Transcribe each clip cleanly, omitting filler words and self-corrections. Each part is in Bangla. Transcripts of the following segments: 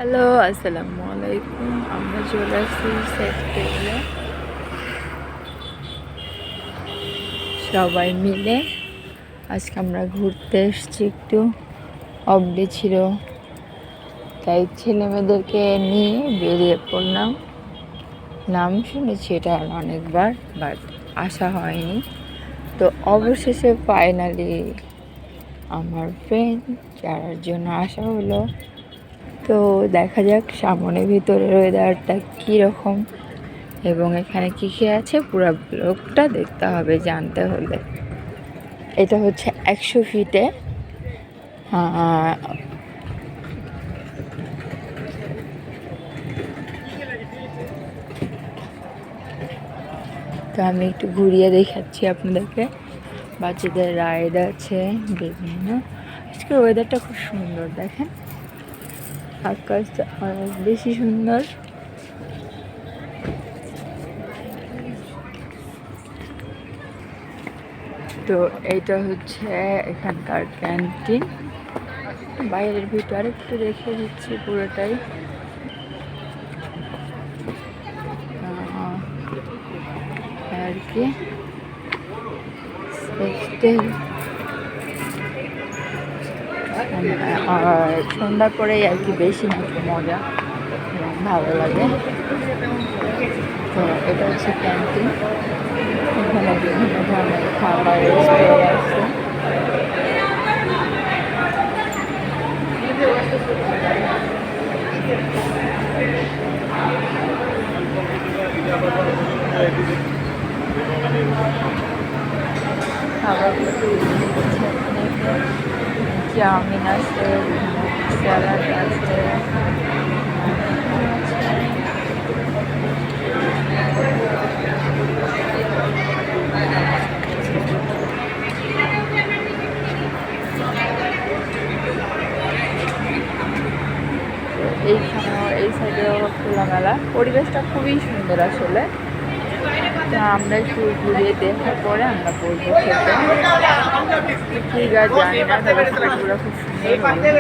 হ্যালো, আসসালামু আলাইকুম। আমরা চলে আসছি সেপ্টেম্বরে সবাই মিলে। আজকে আমরা ঘুরতে এসেছি, একটু অফডে ছিল, তাই ছেলে মেয়েদেরকে নিয়ে বেরিয়ে পড়লাম। নাম শুনেছি এটা অনেকবার, বাট আসা হয়নি। তো অবশেষে ফাইনালি আমার ফ্রেন্ড যার জন্য আসা হলো। তো দেখা যাক সামনে ভিতরের ওয়েদারটা কীরকম এবং এখানে কী কী আছে, পুরো ব্লগটা দেখতে হবে জানতে হলে। এটা হচ্ছে 100 ফিটে। তো আমি একটু ঘুরিয়ে দেখাচ্ছি আপনাদেরকে। বাচ্চাদের রাইড আছে বিভিন্ন। আজকের ওয়েদারটা খুব সুন্দর, দেখেন আকাশটা অনেক বেশি সুন্দর। তো এইটা হচ্ছে এখানকার ক্যান্টিন। বাইরের ভিতর আরেকটু দেখে দিচ্ছি পুরোটাই। আর কি সন্ধ্যার পরেই আর কি বেশি নাকি মজা এবং ভালো লাগে। তো এটা হচ্ছে ক্যান্টিন, এখানে বিভিন্ন ধরনের খাবার স্টল আছে। চাউমিন আছে, স্যালাড আছে, এইখানেও এই সাইডেও খোলামেলা। পরিবেশটা খুবই সুন্দর আসলে। তো আমরা একটু ঘুরিয়ে দেখার পরে আমরা বলবো খেতে। ঠিক আছে, জানি না, তবে ফুলগুলো খুব সুন্দর।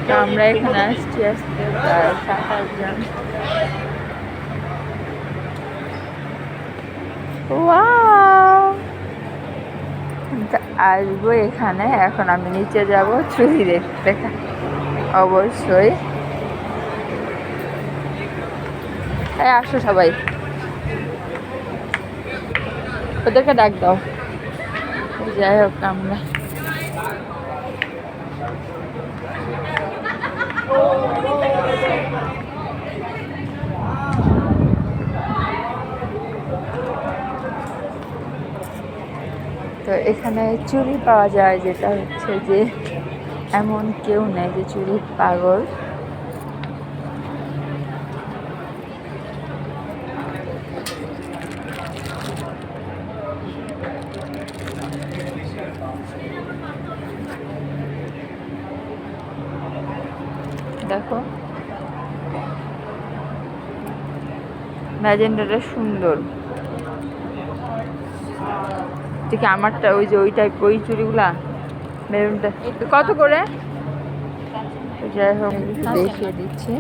তো আমরা এখানে আসছি আসতে প্রায় 7-8 জন। আসবো এখানে। এখন আমি নিচে যাব চুড়ি দেখতে, অবশ্যই। আসো সবাই, ওদেরকে ডাক দাও। যাই হোক, আমরা তো এখানে চুড়ি পাওয়া যায়, যেটা হচ্ছে যে এমন কেউ নেই যে চুড়ির পাগল। দেখো ম্যাজেন্ডাটা সুন্দর, ঠিক আমারটা ওই যে ওই টাইপ, ওই চুড়িগুলা মেরুনটা কত করে? যাই হোক দেখিয়ে দিচ্ছি।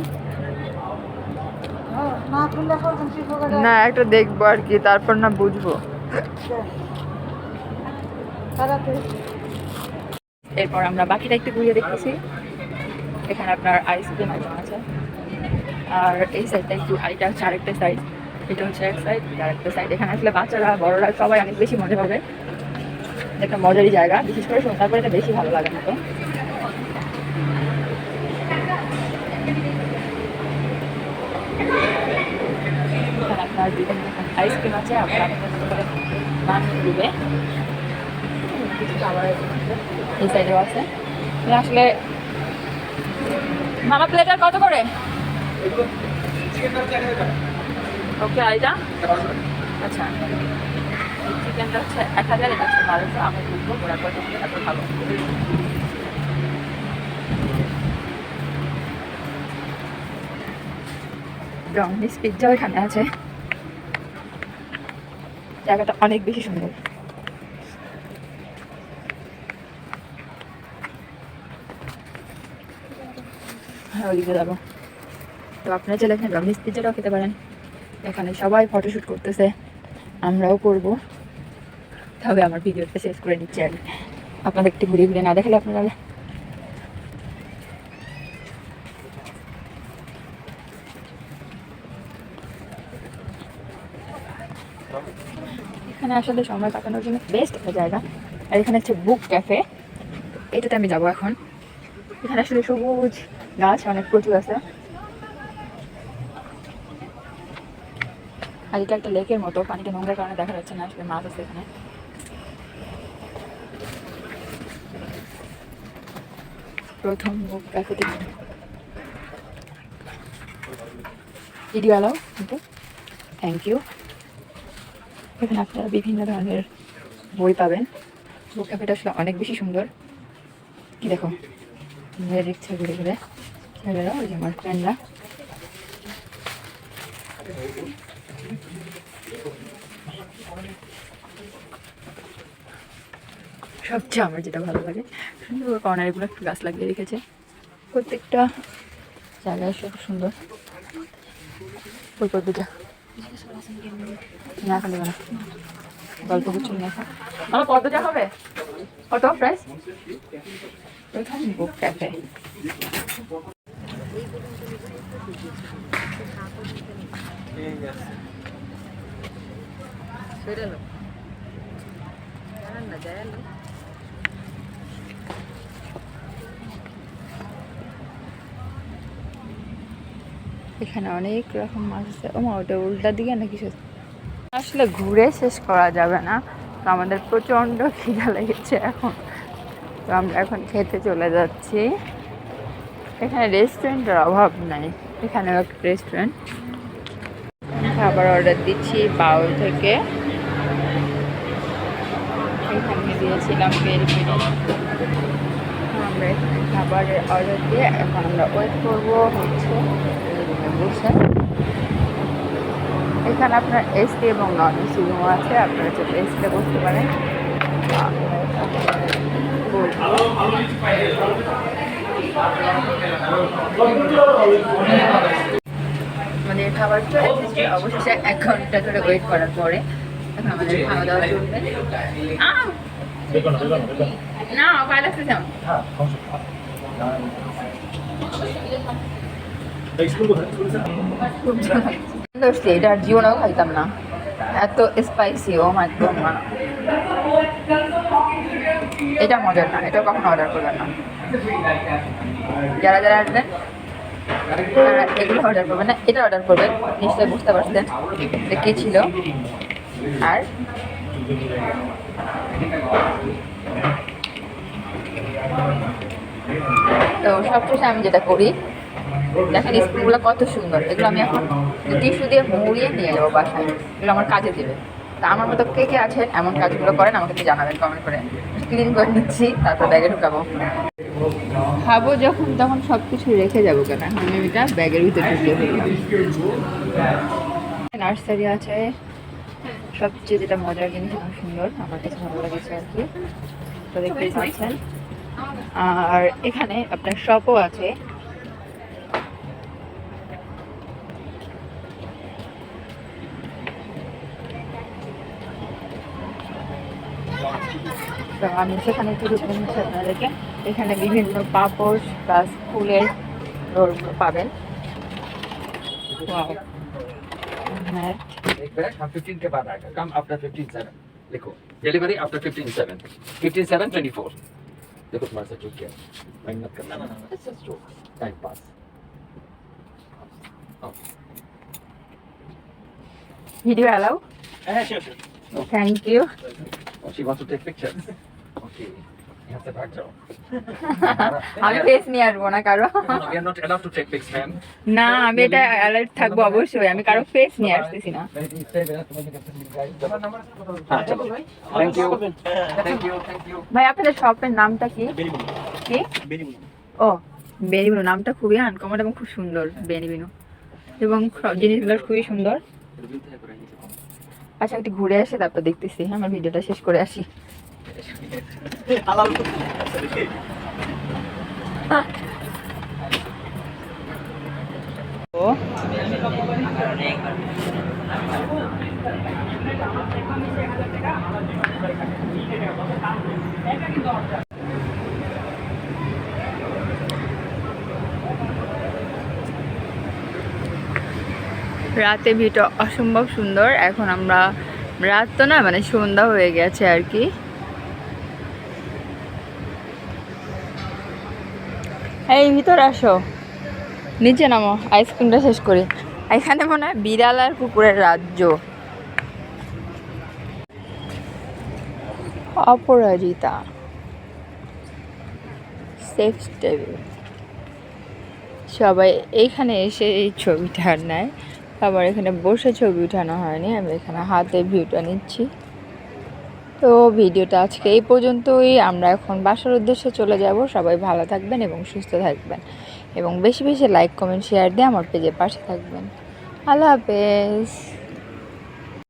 না, একটা দেখবো আর কি, তারপর না বুঝবো। এরপর আমরা বাকিটা একটু ঘুরিয়ে দেখতেছি। এখানে আপনার আইসক্রিম আছে, আর এই সাইডটা একটু, এটা হচ্ছে আরেকটা সাইড। এটা হচ্ছে এক সাইড, আরেকটা সাইড। এখানে আসলে বাচ্চারা বড়রা সবাই অনেক বেশি মজা পাবে। একটা মজারই জায়গা, বিশেষ করে সন্ধ্যার পরে এটা বেশি ভালো লাগে মতো। এখানে আপনার বিভিন্ন আইসক্রিম আছে, আপনার বানিয়ে দিবে। কিছু খাবার এই সাইডেও আছে। আসলে মামা প্লেটার কত করে? ওকে, আইটা আচ্ছা। চিকেনটা হচ্ছে 1000, এটা হচ্ছে 1200। আমি বুঝবো ওরা কত দিলে এত ভালো। ব্রাউনিস পিৎজা এখানে আছে। জায়গাটা অনেক বেশি সুন্দর। ওইদিকে যাবো। তো আপনারা চাইলে এখানে ব্রাউনিস পিৎজাটাও খেতে পারেন। এখানে সবাই ফটোশ্যুট করতেছে, আমরাও করব। তবে আমার ভিডিওটা শেষ করে নিচ্ছি আর আপনাদের একটু ঘুরে ঘুরে না দেখালে আপনারা এখানে আসলে সময় কাটানোর জন্য বেস্ট একটা জায়গা। আর এখানে হচ্ছে বুক ক্যাফে, এটাতে আমি যাবো এখন। এখানে আসলে সবুজ গাছ অনেক প্রচুর আছে। আর এটা একটা লেকের মতো, পানিটা নোংরার কারণে দেখা যাচ্ছে না, আসলে মাছ আছে এখানে। প্রথম বুক ক্যাফেতে ভিডিও অ্যালাউ, কিন্তু থ্যাংক ইউ। এখানে আপনারা বিভিন্ন ধরনের বই পাবেন। বুক ক্যাফেটা আসলে অনেক বেশি সুন্দর। কি দেখো দেখছে ঘুরে ঘুরে ছেলেরা, ওই যে আমার ফ্রেন্ডরা। সবচেয়ে আমার যেটা ভালো লাগে সুন্দর কর্নার এগুলো একটু গাছ লাগিয়ে রেখেছে, প্রত্যেকটা জায়গায় সব সুন্দর। ওই পদ্মটা না এখন দেবে না, গল্প করছি না এখন। আমার পদ্মটা হবে কত প্রাইস? প্রথম বুক ক্যাফে। এখানে অনেক রকম মাছ আছে। ও মা, ওটা উল্টা দিকে না কিছু আসলে ঘুরে শেষ করা যাবে না। তো আমাদের প্রচণ্ড খিদা লেগেছে এখন, তো আমরা এখন খেতে চলে যাচ্ছি। এখানে রেস্টুরেন্টের অভাব নাই, এখানেও একটা রেস্টুরেন্ট। খাবার অর্ডার দিচ্ছি বাউল থেকে। এখানে দিয়েছিলাম পেরি পেরি। আমরা এখানে খাবারের অর্ডার দিয়ে এখন আমরা ওয়েট করবো হচ্ছে বসে। এখানে আপনার এসি এবং নন এসি রুম আছে, আপনারা যদি এসিতে বসতে পারেন। আমাদের খাবার চলে এসেছে অবশেষে 1 ঘন্টা ধরে ওয়েট করার পরে। এখন আমাদের খাওয়া দাওয়া চলবে। না ভালো আছে যেমন এটা আর জীবনেও খাইতাম না, এত স্পাইসি। ও মাই গড, এটা মজার না, এটা কখনো অর্ডার করবেন না। যারা যারা আসবেন তারা এগুলো অর্ডার করবেন না, এটা অর্ডার করবেন। নিশ্চয়ই বুঝতে পারছেন এটা কী ছিল। আর তো সবশেষে আমি যেটা করি, দেখেন স্পুনগুলো কত সুন্দর, এগুলো আমি এখন টিস্যু দিয়ে মুড়িয়ে নিয়ে যাবো বাসায়, এগুলো আমার কাজে দেবে। তা আমার মতো কে কে আছেন এমন কাজগুলো করেন আমাকে একটু জানাবেন কমেন্ট করে। ক্লিন করে নিচ্ছি, তারপর ব্যাগে ঢুকাবো। খাবো যখন তখন সব কিছু রেখে যাবো কেন, আমি এটা ব্যাগের ভিতরে ঢুকিয়ে ফেলবো। নার্সারি আছে, সবচেয়ে যেটা মজার জিনিস খুব সুন্দর, আমার কাছে ভালো লেগেছে আর কি। তো দেখতেই পাচ্ছেন। আর এখানে আপনার শপও আছে। তো আমি সেখানে তুলে নিচ্ছি আপনাদেরকে। এখানে বিভিন্ন পাপড় প্লাস ফুলের রোলগুলো পাবেন। $15 के बाद आएगा, कम आफ्टर 15/7 लिखो, डिलीवरी आफ्टर 15/7 15/7/24। देखो तुम्हारे से ठीक है, मेहनत करना ना, it's just joke, time pass. Video allow? Sure. Thank you. Oh, she wants to take pictures. Okay. यहाँ से भाग जाओ। আমি ফেস নিয়ে আসবো না কারো। No, we are not allowed to take pics, ma'am. না, আমি এটা অ্যালার্ট থাকবো অবশ্যই, আমি কারো ফেস নিয়ে আসতেছি না। हाँ चलो, thank you, thank you, thank you. ভাই আপনাদের শপের নামটা কি? কি? ও বেনিবিনু, নামটা খুবই আনকমন এবং খুব সুন্দর বেনিবিনু, এবং সব জিনিসগুলো খুবই সুন্দর। আচ্ছা একটু ঘুরে আসি তারপর দেখতেছি, আমার ভিডিওটা শেষ করে আসি। ও রাতে ভিউটা অসম্ভব সুন্দর। এখন আমরা রাত তো না, মানে সন্ধ্যা হয়ে গেছে আর কি। এই ভিতরে আসো, নিচে নামো, আইসক্রিমটা শেষ করি। এখানে মনে হয় বিড়াল আর কুকুরের রাজ্য। অপরাজিতা সেফ টেবিল, সবাই এইখানে এসে এই ছবিটা নেয়। আবার এখানে বসে ছবি উঠানো হয়নি, আমি এখানে হাতে ভিউটা নিচ্ছি। তো ভিডিওটা আজকে এই পর্যন্তই। আমরা এখন বাসার উদ্দেশ্যে চলে যাব। সবাই ভালো থাকবেন এবং সুস্থ থাকবেন, এবং বেশি বেশি লাইক কমেন্ট শেয়ার দিয়ে আমার পেজের পাশে থাকবেন। আল্লাহ হাফেজ।